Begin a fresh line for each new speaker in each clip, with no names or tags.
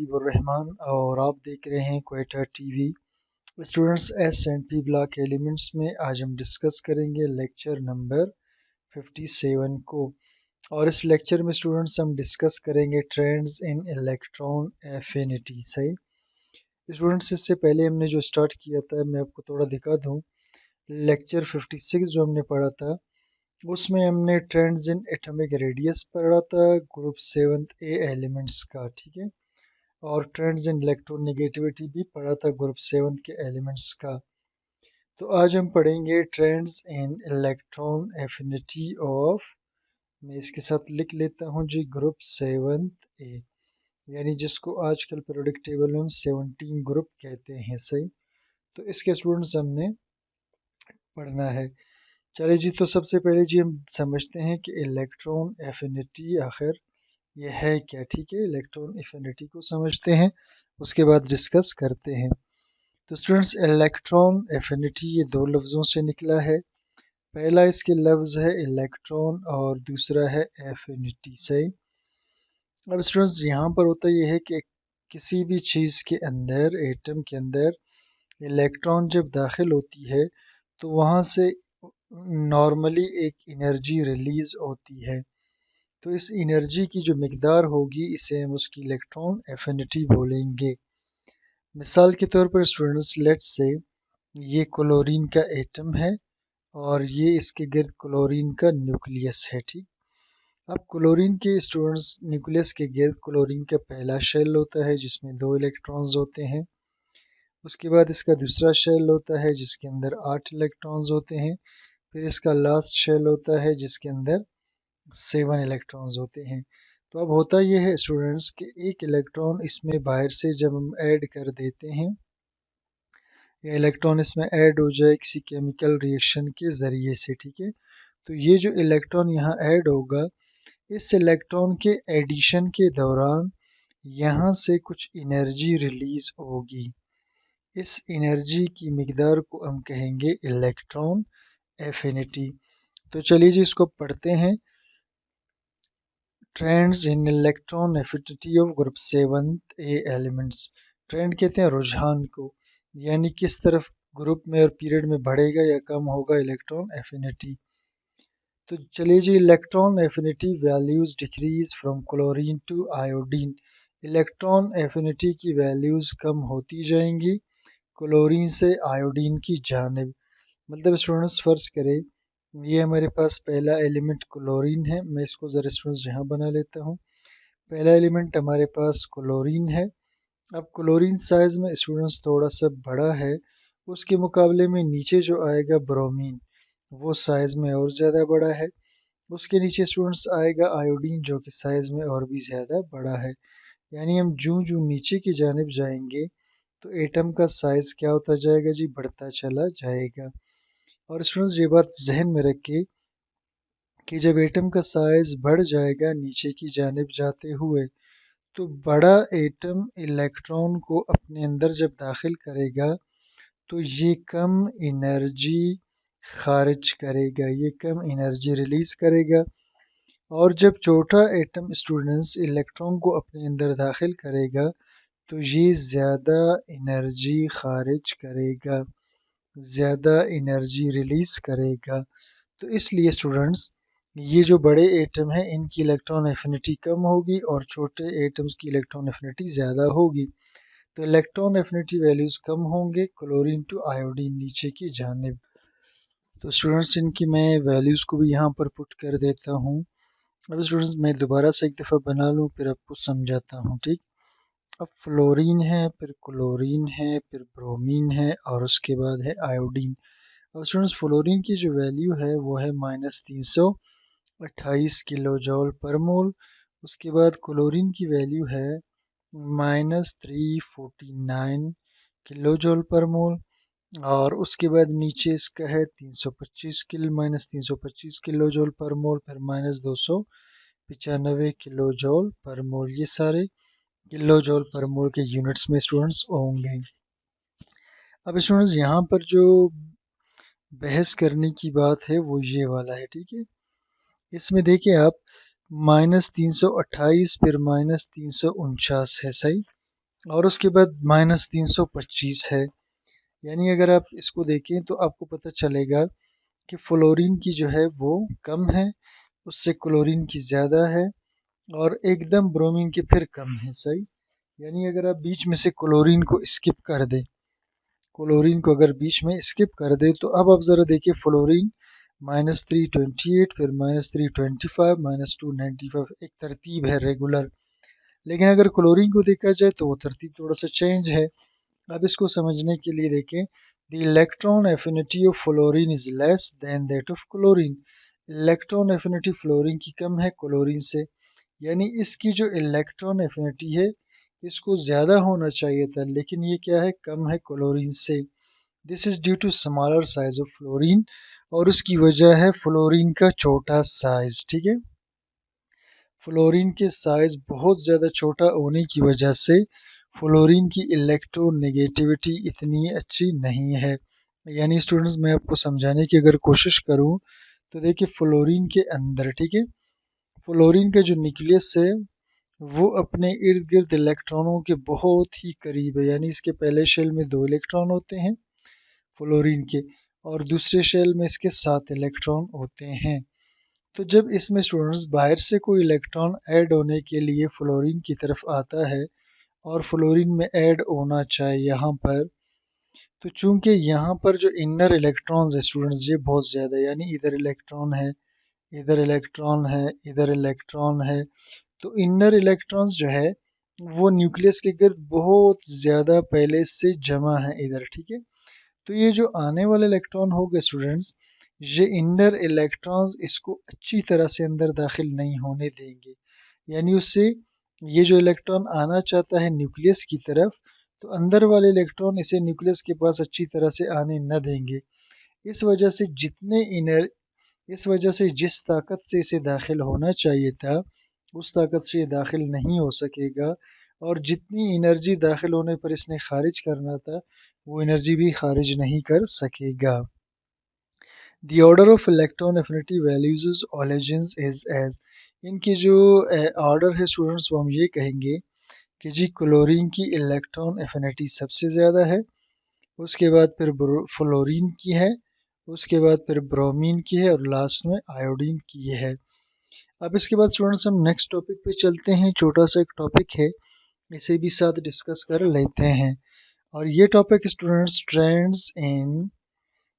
हबीबुर रहमान और आप देख रहे हैं Quetta TV. Students, S and P block elements में आज हम डिस्कस करेंगे लेक्चर नंबर 57 को। और इस लेक्चर में स्टूडेंट्स हम डिस्कस करेंगे ट्रेंड्स इन इलेक्ट्रॉन एफिनिटी। सही स्टूडेंट्स, इससे पहले हमने जो स्टार्ट किया था मैं आपको थोड़ा दिखा दूँ। लेक्चर 56 जो हमने पढ़ा था उसमें हमने ट्रेंड्स इन एटॉमिक रेडियस पढ़ा था, ग्रुप 7th ए एलिमेंट्स का, ठीक है। और ट्रेंड्स इन इलेक्ट्रोनेगेटिविटी भी पढ़ा था ग्रुप 7 के एलिमेंट्स का। तो आज हम पढ़ेंगे trends in electron affinity of, मैं इसके साथ लिख लेता हूँ जी, ग्रुप 7th ए, यानी जिसको आजकल पीरियोडिक टेबल में हम 17 ग्रुप कहते हैं। सही, तो इसके स्टूडेंट्स हमने पढ़ना है। चलिए जी, तो सबसे पहले जी हम समझते हैं कि इलेक्ट्रॉन एफिनिटी आखिर ये है क्या। ठीक है, इलेक्ट्रॉन एफिनिटी को समझते हैं, उसके बाद डिस्कस करते हैं। तो स्टूडेंट्स, इलेक्ट्रॉन एफिनिटी ये दो लफ्ज़ों से निकला है। पहला इसके लफ्ज़ है इलेक्ट्रॉन और दूसरा है एफिनिटी। सही, अब स्टूडेंट्स यहाँ पर होता ये है कि किसी भी चीज़ के अंदर, एटम के अंदर इलेक्ट्रॉन जब दाखिल होती है तो वहाँ से नॉर्मली एक एनर्जी रिलीज़ होती है। तो इस एनर्जी की जो मिकदार होगी इसे हम उसकी इलेक्ट्रॉन एफिनिटी बोलेंगे। मिसाल के तौर पर स्टूडेंट्स, लेट्स से ये क्लोरीन का एटम है और ये इसके गिर्द क्लोरीन का न्यूक्लियस है। ठीक, अब क्लोरीन के स्टूडेंट्स न्यूक्लियस के गिर्द क्लोरीन का पहला शेल होता है जिसमें 2 इलेक्ट्रॉन्स होते हैं। उसके बाद इसका दूसरा शेल होता है जिसके अंदर 8 इलेक्ट्रॉन्स होते हैं। फिर इसका लास्ट शेल होता है जिसके अंदर 7 इलेक्ट्रॉन्स होते हैं। तो अब होता यह है स्टूडेंट्स कि एक इलेक्ट्रॉन इसमें बाहर से जब हम ऐड कर देते हैं, या इलेक्ट्रॉन इसमें ऐड हो जाए किसी केमिकल रिएक्शन के ज़रिए से, ठीक है, तो ये जो इलेक्ट्रॉन यहाँ ऐड होगा, इस इलेक्ट्रॉन के एडिशन के दौरान यहाँ से कुछ एनर्जी रिलीज़ होगी। इस एनर्जी की मिकदार को हम कहेंगे इलेक्ट्रॉन एफिनिटी। तो चलिए जी इसको पढ़ते हैं। Trends in electron affinity of group 7th A elements. Trend कहते हैं रुझान को, यानी किस तरफ ग्रुप में और पीरियड में बढ़ेगा या कम होगा इलेक्ट्रॉन एफिनिटी। तो चलिए जी, electron affinity values decrease from chlorine to iodine. Electron affinity की वैल्यूज कम होती जाएंगी क्लोरीन से आयोडीन की जानिब। मतलब स्टूडेंट्स, फ़र्ज़ करें ये हमारे पास पहला एलिमेंट क्लोरीन है। मैं इसको ज़रा स्टूडेंट्स यहाँ बना लेता हूँ। पहला एलिमेंट हमारे पास क्लोरीन है। अब क्लोरीन साइज़ में स्टूडेंट्स थोड़ा सा बड़ा है, उसके मुकाबले में नीचे जो आएगा ब्रोमीन, वो साइज़ में और ज़्यादा बड़ा है। उसके नीचे स्टूडेंट्स आएगा आयोडीन जो कि साइज़ में और भी ज़्यादा बड़ा है। यानी हम जूँ जूँ नीचे की जानिब जाएंगे तो एटम का साइज़ क्या होता जाएगा जी, बढ़ता चला जाएगा। और स्टूडेंट्स, ये बात जहन में रखिए कि जब एटम का साइज़ बढ़ जाएगा नीचे की जानिब जाते हुए, तो बड़ा एटम इलेक्ट्रॉन को अपने अंदर जब दाखिल करेगा तो ये कम एनर्जी खारिज करेगा, ये कम एनर्जी रिलीज़ करेगा। और जब छोटा एटम स्टूडेंट्स इलेक्ट्रॉन को अपने अंदर दाखिल करेगा तो ये ज़्यादा एनर्जी खारिज करेगा, ज़्यादा एनर्जी रिलीज़ करेगा। तो इसलिए स्टूडेंट्स, ये जो बड़े एटम हैं इनकी इलेक्ट्रॉन एफिनिटी कम होगी और छोटे एटम्स की इलेक्ट्रॉन एफिनिटी ज़्यादा होगी। तो इलेक्ट्रॉन एफिनिटी वैल्यूज़ कम होंगे क्लोरीन टू आयोडीन नीचे की जानिब। तो स्टूडेंट्स, इनकी मैं वैल्यूज़ को भी यहाँ पर पुट कर देता हूँ। अब स्टूडेंट्स, मैं दोबारा से एक दफ़ा बना लूँ फिर आपको समझाता हूँ। ठीक, अब फ्लोरीन है, फिर क्लोरीन है, फिर ब्रोमीन है और उसके बाद है आयोडीन। अब स्टूडेंट्स, फ्लोरीन की जो वैल्यू है वो है -328 किलो जॉल पर मोल। उसके बाद क्लोरीन की वैल्यू है -349 किलो जॉल पर मोल। और उसके बाद नीचे इसका है 325 किलो, -325 किलो जॉल पर मोल, फिर -295 किलो जॉल पर मोल। ये सारे किलो जॉल पर मोल के यूनिट्स में स्टूडेंट्स होंगे। अब स्टूडेंट्स, यहाँ पर जो बहस करने की बात है वो ये वाला है। ठीक है, इसमें देखिए आप -328 फिर -349 है। सही, और उसके बाद -325 है। यानी अगर आप इसको देखें तो आपको पता चलेगा कि फ्लोरीन की जो है वो कम है, उससे क्लोरीन की ज़्यादा है, और एकदम ब्रोमीन की फिर कम है। सही। यानी अगर आप बीच में से क्लोरीन को स्किप कर दें, क्लोरीन को अगर बीच में स्किप कर दे तो अब आप ज़रा देखिए, फ्लोरीन -328, फिर -325, -295, एक तरतीब है रेगुलर। लेकिन अगर क्लोरीन को देखा जाए तो वो तरतीब थोड़ा सा चेंज है। अब इसको समझने के लिए देखें, the electron affinity of fluorine is less than that of chlorine. Electron affinity fluorine की कम है क्लोरीन से, यानी इसकी जो इलेक्ट्रॉन एफिनिटी है इसको ज़्यादा होना चाहिए था, लेकिन ये क्या है, कम है क्लोरीन से। This is due to smaller size of fluorine, और उसकी वजह है फ्लोरीन का छोटा साइज। ठीक है, फ्लोरीन के साइज बहुत ज़्यादा छोटा होने की वजह से फ्लोरीन की इलेक्ट्रोनेगेटिविटी इतनी अच्छी नहीं है। यानी स्टूडेंट्स, मैं आपको समझाने की अगर कोशिश करूं तो देखिए, फ्लोरीन के अंदर, ठीक है, फ्लोरीन का जो न्यूक्लियस है वो अपने इर्द गिर्द इलेक्ट्रॉनों के बहुत ही करीब है। यानी इसके पहले शेल में 2 इलेक्ट्रॉन होते हैं फ्लोरीन के, और दूसरे शेल में इसके 7 इलेक्ट्रॉन होते हैं। तो जब इसमें स्टूडेंट्स बाहर से कोई इलेक्ट्रॉन ऐड होने के लिए फ्लोरीन की तरफ आता है, और फ्लोरीन में ऐड होना चाहिए यहाँ पर, तो चूंकि यहाँ पर जो इनर इलेक्ट्रॉन्स है स्टूडेंट्स, ये बहुत ज़्यादा, यानी इधर इलेक्ट्रॉन है, इधर इलेक्ट्रॉन है, इधर इलेक्ट्रॉन है, तो इनर इलेक्ट्रॉन्स जो है वो न्यूक्लियस के गिर्द बहुत ज़्यादा पहले से जमा है इधर। ठीक है, तो ये जो आने वाले इलेक्ट्रॉन हो गए स्टूडेंट्स, ये इनर इलेक्ट्रॉन्स इसको अच्छी तरह से अंदर दाखिल नहीं होने देंगे। यानी उससे ये जो इलेक्ट्रॉन आना चाहता है न्यूक्लियस की तरफ, तो अंदर वाले इलेक्ट्रॉन इसे न्यूक्लियस के पास अच्छी तरह से आने न देंगे। इस वजह से जितने इनर इस वजह से जिस ताकत से इसे दाखिल होना चाहिए था उस ताकत से ये दाखिल नहीं हो सकेगा, और जितनी एनर्जी दाखिल होने पर इसने खारिज करना था वो एनर्जी भी खारिज नहीं कर सकेगा। The order of electron affinity values halogens is as. इनकी जो ऑर्डर है स्टूडेंट्स, वो हम ये कहेंगे कि जी, क्लोरीन की इलेक्ट्रॉन एफिनिटी सबसे ज़्यादा है, उसके बाद फिर फ्लोरीन की है, उसके बाद फिर ब्रोमीन की है, और लास्ट में आयोडीन की है। अब इसके बाद स्टूडेंट्स हम नेक्स्ट टॉपिक पे चलते हैं। छोटा सा एक टॉपिक है, इसे भी साथ डिस्कस कर लेते हैं। और ये topic students, trends in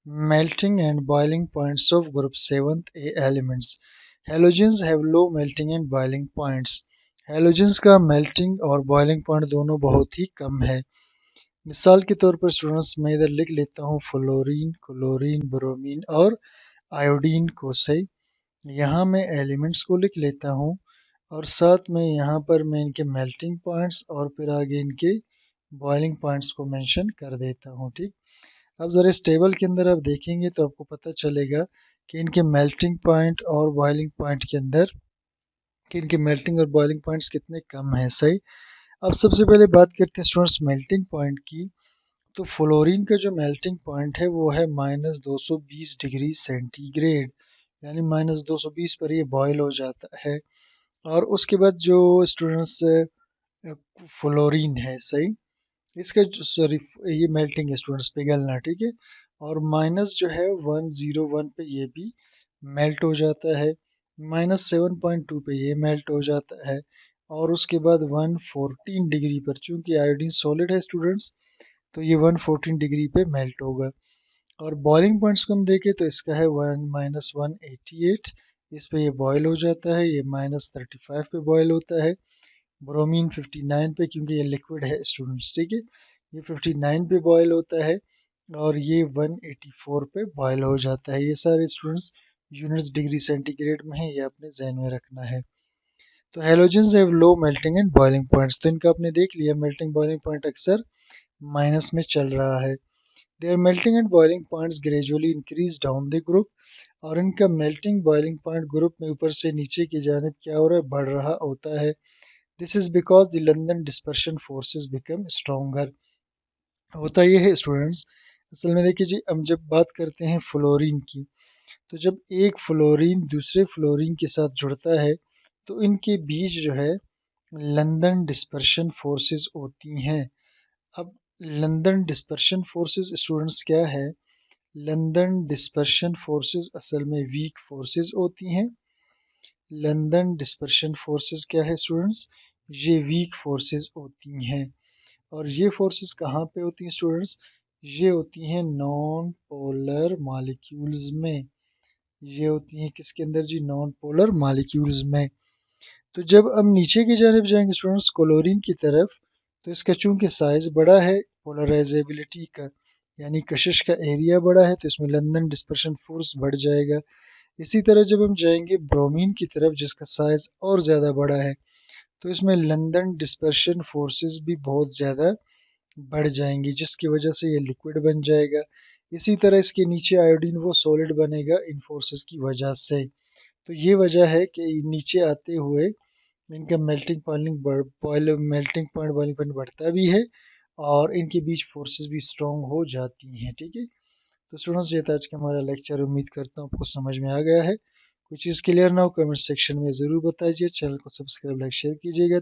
melting and boiling points of group 7th A elements. Halogens have low melting and boiling points. Halogens का मेल्टिंग और बॉइलिंग पॉइंट दोनों बहुत ही कम है। मिसाल के तौर पर स्टूडेंट्स, मैं इधर लिख लेता हूँ फ्लोरीन, क्लोरीन, ब्रोमीन और आयोडीन को। सही। यहाँ मैं एलिमेंट्स को लिख लेता हूँ, और साथ में यहाँ पर मैं इनके मेल्टिंग पॉइंट्स और फिर आगे इनके बॉइलिंग पॉइंट्स को मेंशन कर देता हूँ। ठीक। अब ज़रा इस टेबल के अंदर आप देखेंगे तो आपको पता चलेगा कि इनके मेल्टिंग पॉइंट और बॉइलिंग पॉइंट के अंदर, कि इनके मेल्टिंग और बॉइलिंग पॉइंट्स कितने कम हैं। सही। अब सबसे पहले बात करते हैं स्टूडेंट्स मेल्टिंग पॉइंट की। तो फ्लोरीन का जो मेल्टिंग पॉइंट है वो है -220 डिग्री सेंटीग्रेड, यानी -220 पर ये बॉयल हो जाता है। और उसके बाद जो स्टूडेंट्स फ्लोरीन है, सही, इसका सॉरी, ये मेल्टिंग है स्टूडेंट्स, पिघलना। ठीक है, और माइनस जो है 101 पे ये भी मेल्ट हो जाता है, -7.2 पे ये मेल्ट हो जाता है, और उसके बाद 114 डिग्री पर, चूंकि आयोडीन सॉलिड है स्टूडेंट्स, तो ये 114 डिग्री पे मेल्ट होगा। और बॉइलिंग पॉइंट्स को हम देखें तो इसका है -188, इस पे ये बॉयल हो जाता है, ये -35 पे बॉयल होता है। ब्रोमीन 59 पे, क्योंकि ये लिक्विड है स्टूडेंट्स। ठीक है, ये 59 पे बॉयल होता है, और ये 184 पे बॉयल हो जाता है। ये सारे स्टूडेंट्स यूनिट्स डिग्री सेंटीग्रेड में है, ये आपने जहन में रखना है। तो halogens have low melting and boiling points, तो इनका आपने देख लिया, मेल्टिंग बॉइलिंग पॉइंट अक्सर माइनस में चल रहा है। Their melting and boiling points gradually increase down the group, और इनका मेल्टिंग बॉइलिंग पॉइंट ग्रुप में ऊपर से नीचे की जानिब क्या हो रहा है, बढ़ रहा होता है। This is because the London dispersion forces become stronger. होता ये है स्टूडेंट्स, असल में देखिए जी, हम जब बात करते हैं फ्लोरीन की, तो जब एक फ्लोरीन दूसरे फ्लोरीन के साथ जुड़ता है तो इनके बीच जो है लंदन डिस्पर्शन फोर्सेस होती हैं। अब लंदन डिस्पर्शन फोर्सेस स्टूडेंट्स क्या है? लंदन डिस्पर्शन फोर्सेस असल में वीक फोर्सेस होती हैं। लंदन डिस्पर्शन फोर्सेस क्या है स्टूडेंट्स? ये वीक फोर्सेस होती हैं। और ये फोर्सेस कहाँ पे होती हैं स्टूडेंट्स? ये होती हैं नॉन पोलर मॉलिक्यूल्स में। ये होती हैं किसके अंदर जी? नॉन पोलर मॉलिक्यूल्स में। तो जब हम नीचे की जानब जाएंगे स्टूडेंट्स क्लोरीन की तरफ, तो इसका चूंकि साइज बड़ा है, पोलराइजेबिलिटी का यानी कशिश का एरिया बड़ा है, तो इसमें लंदन डिस्पर्शन फोर्स बढ़ जाएगा। इसी तरह जब हम जाएंगे ब्रोमीन की तरफ जिसका साइज और ज़्यादा बड़ा है, तो इसमें लंदन डिस्पर्शन फोर्सेस भी बहुत ज़्यादा बढ़ जाएंगी, जिसकी वजह से ये लिक्विड बन जाएगा। इसी तरह इसके नीचे आयोडीन वो सॉलिड बनेगा इन फोर्सेस की वजह से। तो ये वजह है कि नीचे आते हुए इनका मेल्टिंग पॉइंट बॉइलिंग पॉइंट बढ़ता भी है और इनके बीच फोर्सेस भी स्ट्रॉन्ग हो जाती हैं। ठीक है, तो स्टूडेंट्स ये था आज का हमारा लेक्चर। उम्मीद करता हूँ आपको समझ में आ गया है। कोई चीज़ क्लियर ना हो कमेंट सेक्शन में ज़रूर बताइए। चैनल को सब्सक्राइब लाइक शेयर कीजिएगा।